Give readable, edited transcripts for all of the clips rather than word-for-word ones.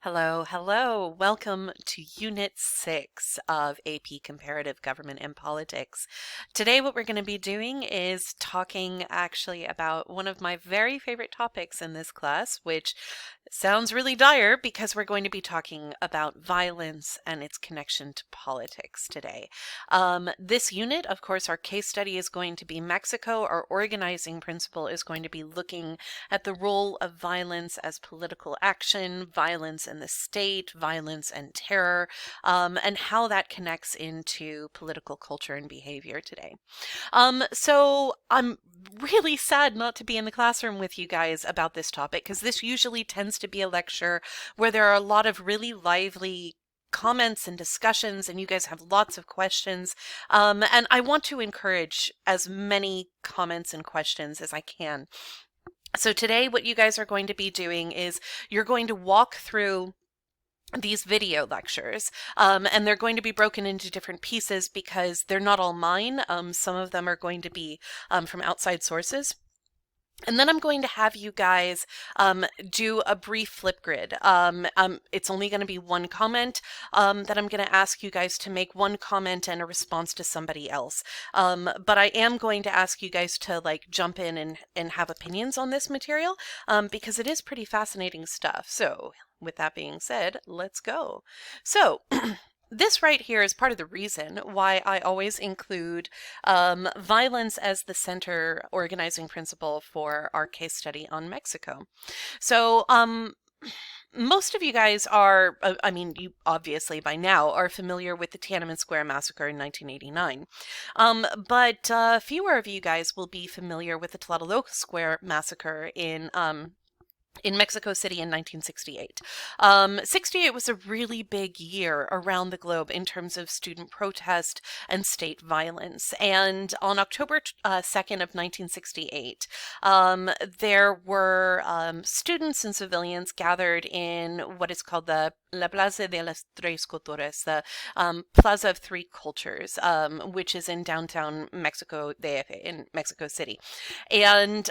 Hello, hello. Welcome to Unit 6 of AP Comparative Government and Politics. Today, what we're going to be doing is talking actually about one of my very favorite topics in this class, which sounds really dire because we're going to be talking about violence and its connection to politics today. This unit, of course, our case study is going to be Mexico. Our organizing principle is going to be looking at the role of violence as political action, violence in the state, violence and terror, and how that connects into political culture and behavior today. So I'm really sad not to be in the classroom with you guys about this topic because this usually tends to be a lecture where there are a lot of really lively comments and discussions, and you guys have lots of questions. And I want to encourage as many comments and questions as I can. So today, what you guys are going to be doing is you're going to walk through these video lectures, and they're going to be broken into different pieces because they're not all mine. Some of them are going to be from outside sources. And then I'm going to have you guys do a brief Flipgrid. It's only going to be one comment that I'm going to ask you guys to make one comment and a response to somebody else. But I am going to ask you guys to jump in and have opinions on this material because it is pretty fascinating stuff. So with that being said, let's go. So this right here is part of the reason why I always include violence as the center organizing principle for our case study on Mexico. So most of you guys are, you obviously by now are familiar with the Tiananmen Square massacre in 1989. But fewer of you guys will be familiar with the Tlatelolco Square massacre in Mexico City in 1968. 68 was a really big year around the globe in terms of student protest and state violence. And on October 2nd of 1968, there were students and civilians gathered in what is called the La Plaza de las Tres Culturas, the Plaza of Three Cultures, which is in downtown Mexico, DF, in Mexico City. And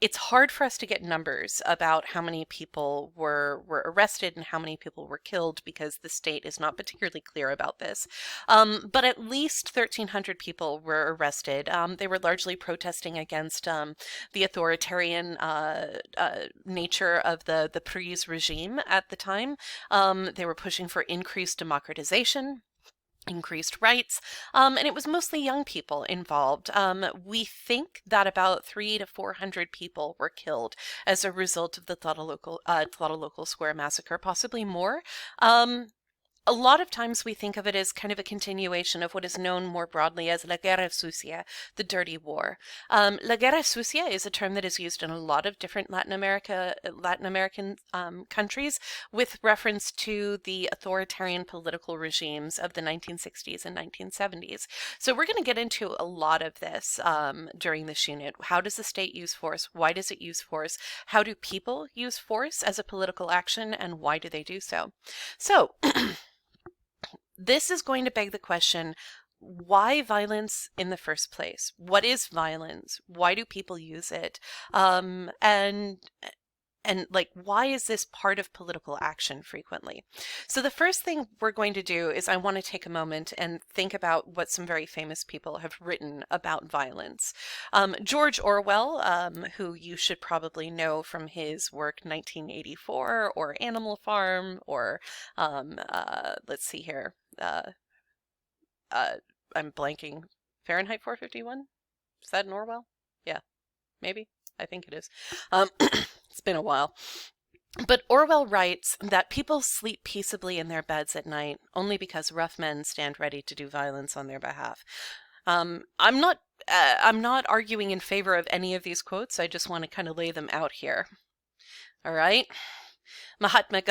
it's hard for us to get numbers about how many people were arrested and how many people were killed because the state is not particularly clear about this. But at least 1,300 people were arrested. They were largely protesting against the authoritarian nature of the PRI's regime at the time. They were pushing for increased democratization, increased rights, and it was mostly young people involved. We think that about 300 to 400 people were killed as a result of the Tlatelolco Square massacre, possibly more. A lot of times we think of it as kind of a continuation of what is known more broadly as La Guerra Sucia, the dirty war. La Guerra Sucia is a term that is used in a lot of different Latin American countries with reference to the authoritarian political regimes of the 1960s and 1970s. So we're going to get into a lot of this during this unit. How does the state use force? Why does it use force? How do people use force as a political action, and why do they do so? So this is going to beg the question, why violence in the first place? What is violence? Why do people use it? And why is this part of political action frequently? So the first thing we're going to do is I want to take a moment and think about what some very famous people have written about violence. George Orwell, who you should probably know from his work 1984 or Animal Farm or let's see here. I'm blanking. Fahrenheit 451? Is that an Orwell? Yeah, maybe. I think it is. It's been a while. But Orwell writes that people sleep peaceably in their beds at night only because rough men stand ready to do violence on their behalf. I'm not arguing in favor of any of these quotes. I just want to kind of lay them out here. All right. Mahatma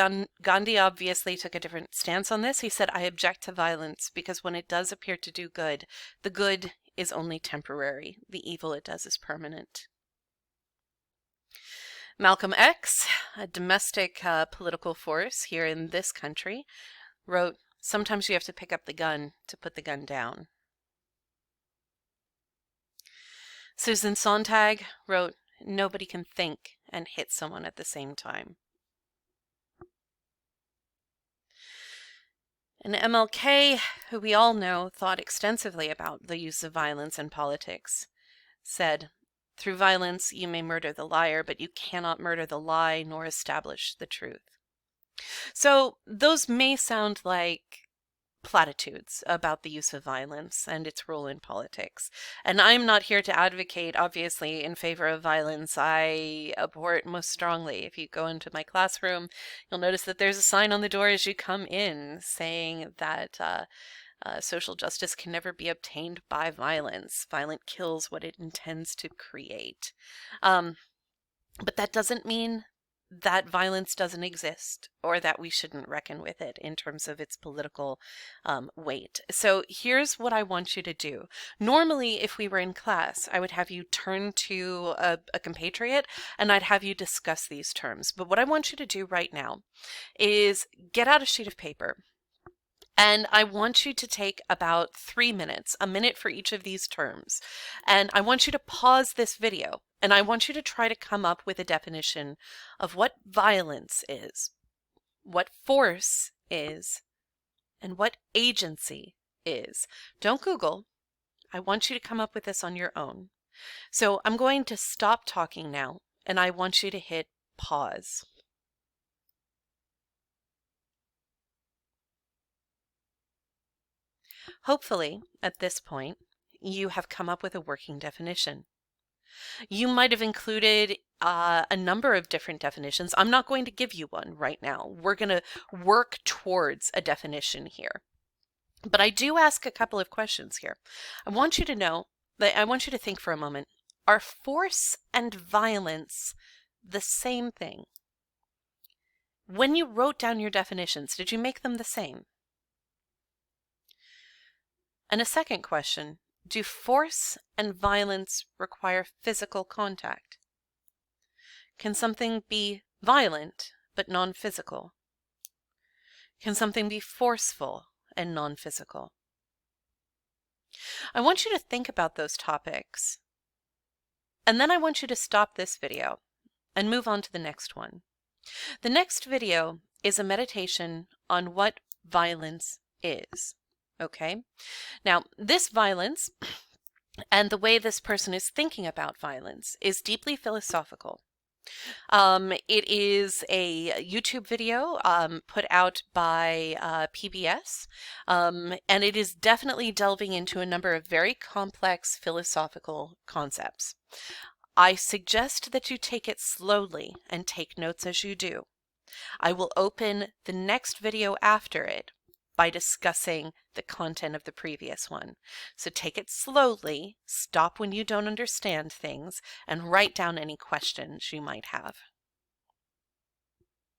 Gandhi obviously took a different stance on this. He said, "I object to violence because when it does appear to do good, the good is only temporary. The evil it does is permanent." Malcolm X, a domestic political force here in this country, wrote, "Sometimes you have to pick up the gun to put the gun down." Susan Sontag wrote, "Nobody can think and hit someone at the same time." And MLK, who we all know thought extensively about the use of violence in politics, said, "Through violence you may murder the liar, but you cannot murder the lie nor establish the truth." So those may sound like platitudes about the use of violence and its role in politics. And I'm not here to advocate, obviously, in favor of violence. I abhor it most strongly. If you go into my classroom, you'll notice that there's a sign on the door as you come in saying that social justice can never be obtained by violence. Violence kills what it intends to create. But that doesn't mean that violence doesn't exist or that we shouldn't reckon with it in terms of its political weight. So here's what I want you to do. Normally, if we were in class, I would have you turn to a compatriot and I'd have you discuss these terms. But what I want you to do right now is get out a sheet of paper. And I want you to take about 3 minutes, a minute for each of these terms. And I want you to pause this video. And I want you to try to come up with a definition of what violence is, what force is, and what agency is. Don't Google. I want you to come up with this on your own. So I'm going to stop talking now, and I want you to hit pause. Hopefully, at this point, you have come up with a working definition. You might have included a number of different definitions. I'm not going to give you one right now. We're going to work towards a definition here. But I do ask a couple of questions here. I want you to think for a moment. Are force and violence the same thing? When you wrote down your definitions, did you make them the same? And a second question, do force and violence require physical contact? Can something be violent but non-physical? Can something be forceful and non-physical? I want you to think about those topics. And then I want you to stop this video and move on to the next one. The next video is a meditation on what violence is. Okay? Now, this violence and the way this person is thinking about violence is deeply philosophical. It is a YouTube video put out by PBS, and it is definitely delving into a number of very complex philosophical concepts. I suggest that you take it slowly and take notes as you do. I will open the next video after it by discussing the content of the previous one. So take it slowly, stop when you don't understand things, and write down any questions you might have.